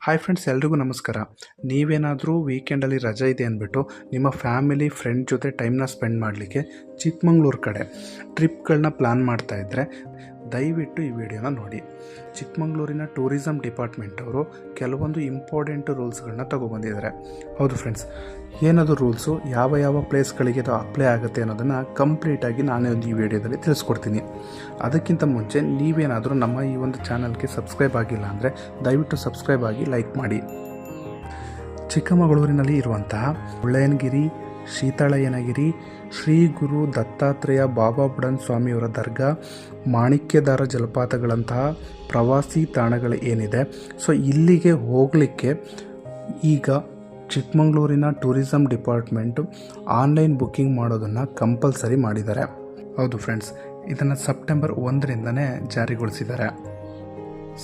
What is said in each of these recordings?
Hi friends, ಎಲ್ರಿಗೂ ನಮಸ್ಕಾರ. ನೀವೇನಾದರೂ ವೀಕೆಂಡಲ್ಲಿ ರಜೆ ಇದೆ ಅಂದ್ಬಿಟ್ಟು ನಿಮ್ಮ ಫ್ಯಾಮಿಲಿ ಫ್ರೆಂಡ್ ಜೊತೆ ಟೈಮ್ನ ಸ್ಪೆಂಡ್ ಮಾಡಲಿಕ್ಕೆ ಚಿಕ್ಕಮಂಗ್ಳೂರು ಕಡೆ ಟ್ರಿಪ್ಗಳನ್ನ ಪ್ಲ್ಯಾನ್ ಮಾಡ್ತಾಯಿದ್ರೆ ದಯವಿಟ್ಟು ಈ ವಿಡಿಯೋನ ನೋಡಿ. ಚಿಕ್ಕಮಂಗ್ಳೂರಿನ ಟೂರಿಸಂ ಡಿಪಾರ್ಟ್ಮೆಂಟ್ ಅವರು ಕೆಲವೊಂದು ಇಂಪಾರ್ಟೆಂಟ್ ರೂಲ್ಸ್ಗಳನ್ನ ತಗೊಬಂದಿದ್ದಾರೆ. ಹೌದು ಫ್ರೆಂಡ್ಸ್, ಏನದು ರೂಲ್ಸು, ಯಾವ ಪ್ಲೇಸ್ಗಳಿಗೆ ಅದು ಅಪ್ಲೈ ಆಗುತ್ತೆ ಅನ್ನೋದನ್ನು ಕಂಪ್ಲೀಟಾಗಿ ನಾನೇ ಒಂದು ಈ ವಿಡಿಯೋದಲ್ಲಿ ತಿಳಿಸ್ಕೊಡ್ತೀನಿ. ಅದಕ್ಕಿಂತ ಮುಂಚೆ ನೀವೇನಾದರೂ ನಮ್ಮ ಈ ಒಂದು ಚಾನಲ್ಗೆ ಸಬ್ಸ್ಕ್ರೈಬ್ ಆಗಿಲ್ಲ ಅಂದರೆ ದಯವಿಟ್ಟು ಸಬ್ಸ್ಕ್ರೈಬ್ ಆಗಿ ಲೈಕ್ ಮಾಡಿ. ಚಿಕ್ಕಮಗಳೂರಿನಲ್ಲಿ ಇರುವಂತಹ ಮುಳ್ಳಯ್ಯನಗಿರಿ, ಶೀತಳಯ್ಯನಗಿರಿ, ಶ್ರೀ ಗುರು ದತ್ತಾತ್ರೇಯ ಬಾಬಾ ಬುಡನ್ ಸ್ವಾಮಿಯವರ ದರ್ಗಾ, ಮಾಣಿಕ್ಯಧಾರ ಜಲಪಾತಗಳಂತಹ ಪ್ರವಾಸಿ ತಾಣಗಳು ಏನಿದೆ, ಸೊ ಇಲ್ಲಿಗೆ ಹೋಗಲಿಕ್ಕೆ ಈಗ ಚಿಕ್ಕಮಗಳೂರಿನ ಟೂರಿಸಂ ಡಿಪಾರ್ಟ್ಮೆಂಟು ಆನ್ಲೈನ್ ಬುಕ್ಕಿಂಗ್ ಮಾಡೋದನ್ನು ಕಂಪಲ್ಸರಿ ಮಾಡಿದ್ದಾರೆ. ಹೌದು ಫ್ರೆಂಡ್ಸ್, ಇದನ್ನು ಸೆಪ್ಟೆಂಬರ್ 1ರಿಂದನೇ ಜಾರಿಗೊಳಿಸಿದ್ದಾರೆ.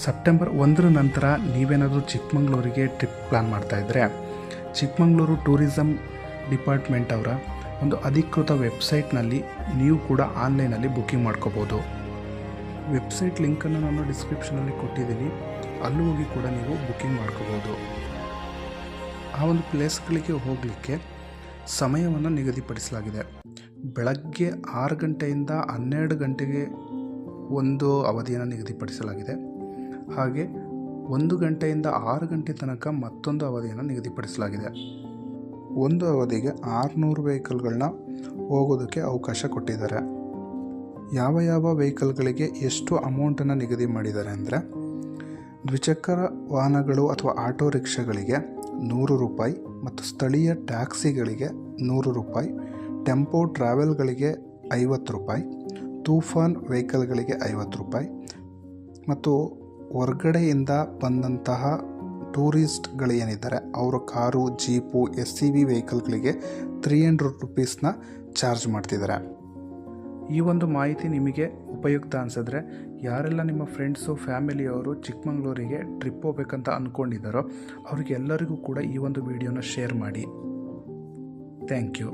ಸೆಪ್ಟೆಂಬರ್ 1ರ ನಂತರ ನೀವೇನಾದರೂ ಚಿಕ್ಕಮಗಳೂರಿಗೆ ಟ್ರಿಪ್ ಪ್ಲ್ಯಾನ್ ಮಾಡ್ತಾಯಿದ್ರೆ ಚಿಕ್ಕಮಗಳೂರು ಟೂರಿಸಂ ಡಿಪಾರ್ಟ್ಮೆಂಟ್ ಅವರ ಒಂದು ಅಧಿಕೃತ ವೆಬ್ಸೈಟ್ನಲ್ಲಿ ನೀವು ಕೂಡ ಆನ್ಲೈನಲ್ಲಿ ಬುಕ್ಕಿಂಗ್ ಮಾಡ್ಕೋಬೋದು. ವೆಬ್ಸೈಟ್ ಲಿಂಕನ್ನು ನಾನು ಡಿಸ್ಕ್ರಿಪ್ಷನಲ್ಲಿ ಕೊಟ್ಟಿದ್ದೀನಿ, ಅಲ್ಲೂ ಹೋಗಿ ಕೂಡ ನೀವು ಬುಕ್ಕಿಂಗ್ ಮಾಡ್ಕೋಬೋದು. ಆ ಒಂದು ಪ್ಲೇಸ್ಗಳಿಗೆ ಹೋಗಲಿಕ್ಕೆ ಸಮಯವನ್ನು ನಿಗದಿಪಡಿಸಲಾಗಿದೆ. ಬೆಳಗ್ಗೆ 6 ಗಂಟೆಯಿಂದ 12 ಗಂಟೆಗೆ ಒಂದು ಅವಧಿಯನ್ನು ನಿಗದಿಪಡಿಸಲಾಗಿದೆ. ಹಾಗೆ 1 ಗಂಟೆಯಿಂದ 6 ಗಂಟೆ ತನಕ ಮತ್ತೊಂದು ಅವಧಿಯನ್ನು ನಿಗದಿಪಡಿಸಲಾಗಿದೆ. ಒಂದು ಅವಧಿಗೆ 600 ವೆಹಿಕಲ್ಗಳನ್ನ ಹೋಗೋದಕ್ಕೆ ಅವಕಾಶ ಕೊಟ್ಟಿದ್ದಾರೆ. ಯಾವ ವೆಹಿಕಲ್ಗಳಿಗೆ ಎಷ್ಟು ಅಮೌಂಟನ್ನು ನಿಗದಿ ಮಾಡಿದ್ದಾರೆ ಅಂದರೆ, ದ್ವಿಚಕ್ರ ವಾಹನಗಳು ಅಥವಾ ಆಟೋ ರಿಕ್ಷಾಗಳಿಗೆ 100 ರೂಪಾಯಿ ಮತ್ತು ಸ್ಥಳೀಯ ಟ್ಯಾಕ್ಸಿಗಳಿಗೆ 100 ರೂಪಾಯಿ, ಟೆಂಪೋ ಟ್ರಾವೆಲ್ಗಳಿಗೆ 50 ರೂಪಾಯಿ, ತೂಫಾನ್ ವೆಹಿಕಲ್ಗಳಿಗೆ 50 ರೂಪಾಯಿ ಮತ್ತು ಹೊರಗಡೆಯಿಂದ ಬಂದಂತಹ ಟೂರಿಸ್ಟ್ಗಳೇನಿದ್ದಾರೆ ಅವರು ಕಾರು, ಜೀಪು, SCV ವೆಹಿಕಲ್ಗಳಿಗೆ 300 ರುಪೀಸ್ನ ಚಾರ್ಜ್ ಮಾಡ್ತಿದ್ದಾರೆ. ಈ ಒಂದು ಮಾಹಿತಿ ನಿಮಗೆ ಉಪಯುಕ್ತ ಅನಿಸಿದ್ರೆ ಯಾರೆಲ್ಲ ನಿಮ್ಮ ಫ್ರೆಂಡ್ಸು, ಫ್ಯಾಮಿಲಿಯವರು ಚಿಕ್ಕಮಗಳೂರಿಗೆ ಟ್ರಿಪ್ ಹೋಗ್ಬೇಕಂತ ಅಂದ್ಕೊಂಡಿದ್ದಾರೋ ಅವರಿಗೆಲ್ಲರಿಗೂ ಕೂಡ ಈ ಒಂದು ವಿಡಿಯೋನ ಶೇರ್ ಮಾಡಿ. Thank you.